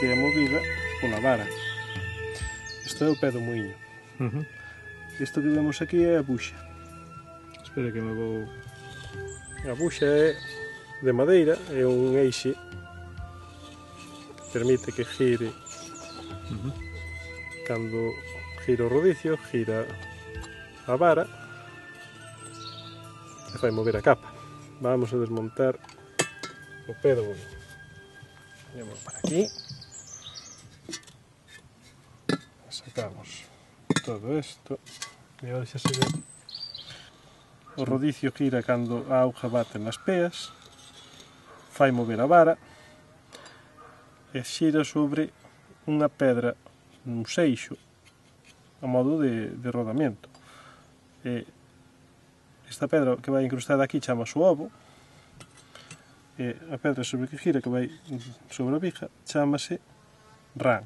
Que é movida pola vara. Isto é o pé do muiño. Isto que vemos aquí é a buxa. Espera que me vou... A buxa é de madeira, é un eixe que permite que gire cando gira o rodicio, gira a vara e fai mover a capa. Vamos a desmontar o pé do muiño. Vamos para aquí. Sacamos todo isto e agora xa se ve o rodicio gira cando a auga bate nas peas, fai mover a vara e xira sobre unha pedra nun seixo a modo de rodamento. E esta pedra que vai incrustada aquí chamase o ovo e a pedra sobre que gira que vai sobre a viga chamase ran.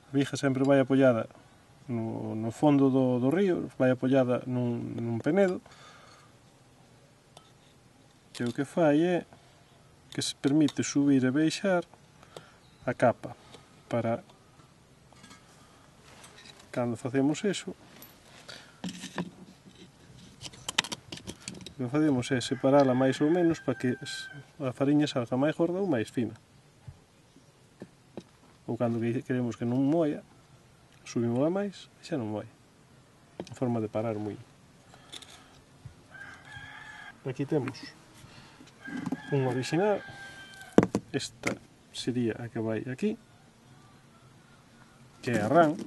A viga sempre vai apoiada no fondo do río, vai apoiada nun penedo, que o que fai é que se permite subir e baixar a capa para cando facemos eso o que facemos é separala máis ou menos para que a fariña salga máis gorda ou máis fina. Ou cando queremos que non moia, subimos a máis e xa non moi. A forma de parar moi. Aquí temos un original. Esta sería a que vai aquí, que é a ran.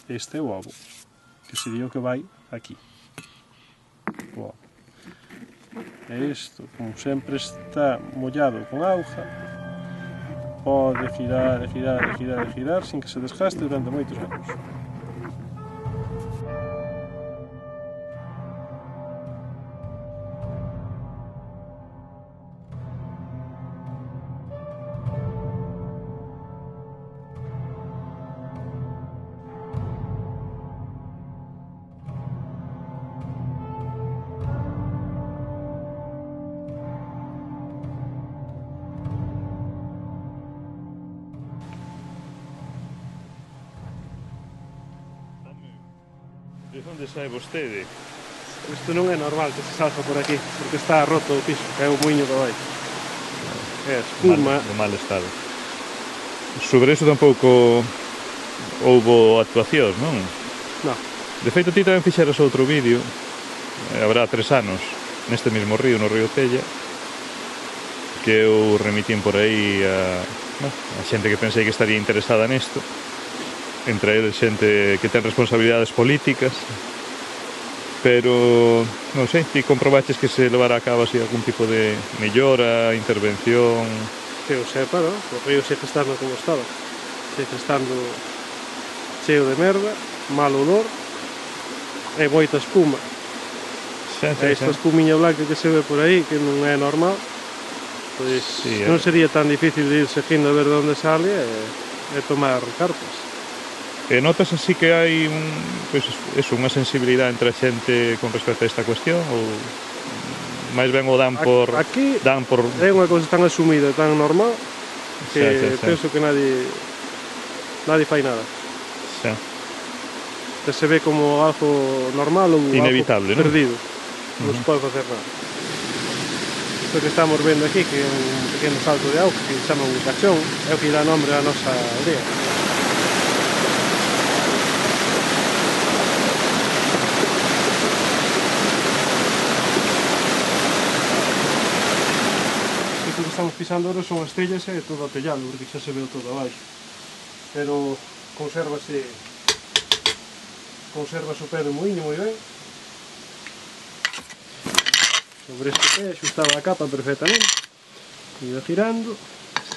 Este é o ovo, que sería o que vai aquí. O ovo. E isto, como sempre está mollado con auga, pode girar e girar e girar e girar sin que se desgaste durante moitos anos. De onde sai vostede? Isto non é normal que se salga por aquí, porque está roto o piso, que é o muiño que vai. É espuma. De mal estado. Sobre iso tampouco houbo actuacións, non? Non. De feito, ti tamén fixeras outro vídeo, habrá 3 anos, neste mesmo río, no río Tella, que eu remitín por aí a xente que pensei que estaría interesada nisto, entre eles xente que ten responsabilidades políticas, pero non sei, ti comprobaches que se levará a cabo así algún tipo de mellora, intervención? Que eu sepa, non? O río segue estando como estaba, segue estando cheo de merda, mal olor e moita espuma. E esta espumiña blanca que se ve por aí, que non é normal, pois Sí, non sería tan difícil de ir seguindo a ver de onde sale e tomar cartas. E notas así que hai unha sensibilidade entre a xente con respecto a esta cuestión ou máis ben o dan por Aquí é unha cousa tan asumida, tan normal que penso que nadie fai nada. Xa. Que se ve como algo normal ou inevitable, algo perdido. Non se pode facer nada. Isto que estamos vendo aquí, que é un pequeno salto de auga que se chama un cachón, é o que dá nombre á nosa aldea. Isto que estamos pisando ahora son as tellas e todo o tellado, porque xa se ve todo abaixo. Pero consérvase o pé do moinho moi ben. Sobre este pé axustaba a capa perfectamente, iba girando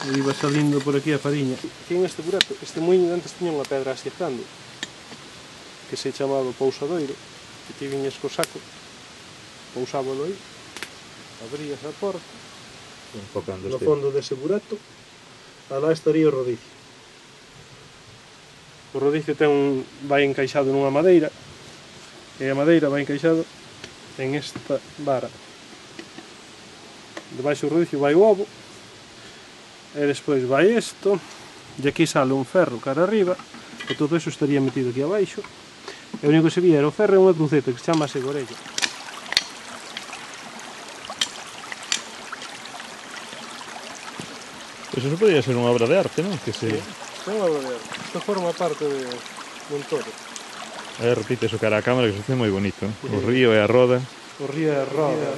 e iba salindo por aquí a fariña. Aquí en este burato, este moinho antes tiña unha pedra ascietando que se chamaba pousadoiro, que ti viñas co saco, pousábalo aí, abrías a porta, no fondo dese burato, alá estaría o rodicio. O rodicio vai encaixado nunha madeira e a madeira vai encaixado en esta vara. Debaixo do rodicio vai o ovo e despois vai isto e aquí sale un ferro cara arriba e todo iso estaría metido aquí abaixo e o único que se vía era o ferro e unha cruceta que se chama segorella. Pois eso podría ser unha obra de arte, non? Que se... É unha obra de arte. Isto forma parte dun todo. repite eso cara a cámara que se hace moi bonito. O río e a roda. O río e a roda.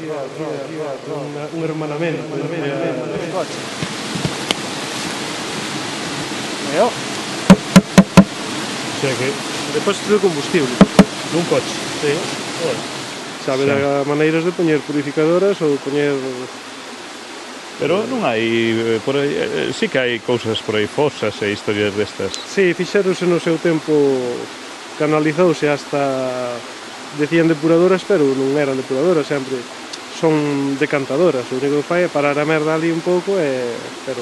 Un hermanamento. Un coche. E o sea que... depósito de combustible. Dun coche. Sí. Sabe das maneiras de poñer purificadoras ou poñer... Pero non hai, por aí, sí que hai cousas por aí fosas e historias destas. Sí, fixeronse no seu tempo, canalizouse hasta, decían depuradoras, pero non eran depuradoras, sempre son decantadoras. O único que fai é parar a merda ali un pouco, pero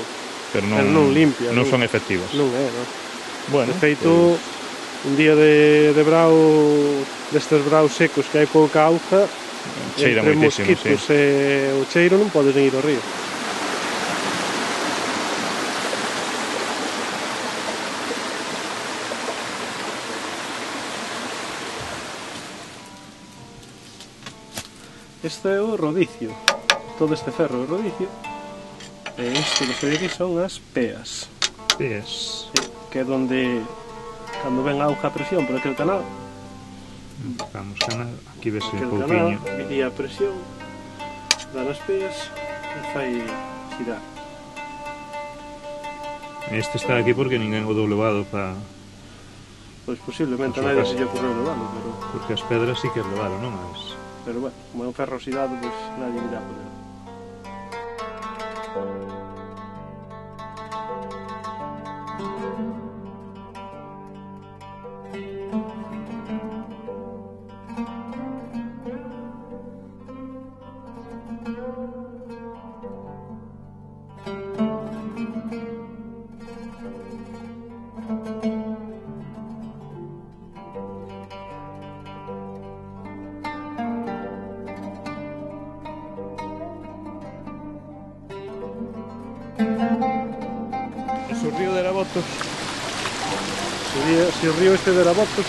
non limpia. Non son efectivas. Non é, non. Bueno, de feito, un día de brao, destes braos secos que hai pouca auga, cheira entre moitísimo, mosquitos sí. e o cheiro non podes ir ao río. Este é o rodicio, todo este ferro é o rodicio, e isto que se ve aquí son as peas. Peas. Sí, que é donde, cando ven auga a presión por aquel canal, Vamos, canal, aquí ves un aquel pouquiño. canal, vidía a presión, dá nas peas e fai girar. Este está aquí porque ninguén o dou levado para... Pois posiblemente a Por nadie suposto. se lle ocurreu leválo, Porque as pedras sí que as levaron, non? pero bueno, como é un ferro oxidado, pois nadie irá por ele. O río de Arabotos. Se o río este dera votos,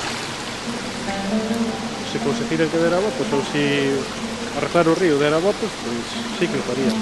se conseguiran que dera votos, ou se arreglar o río dera votos, pois sí que o farían.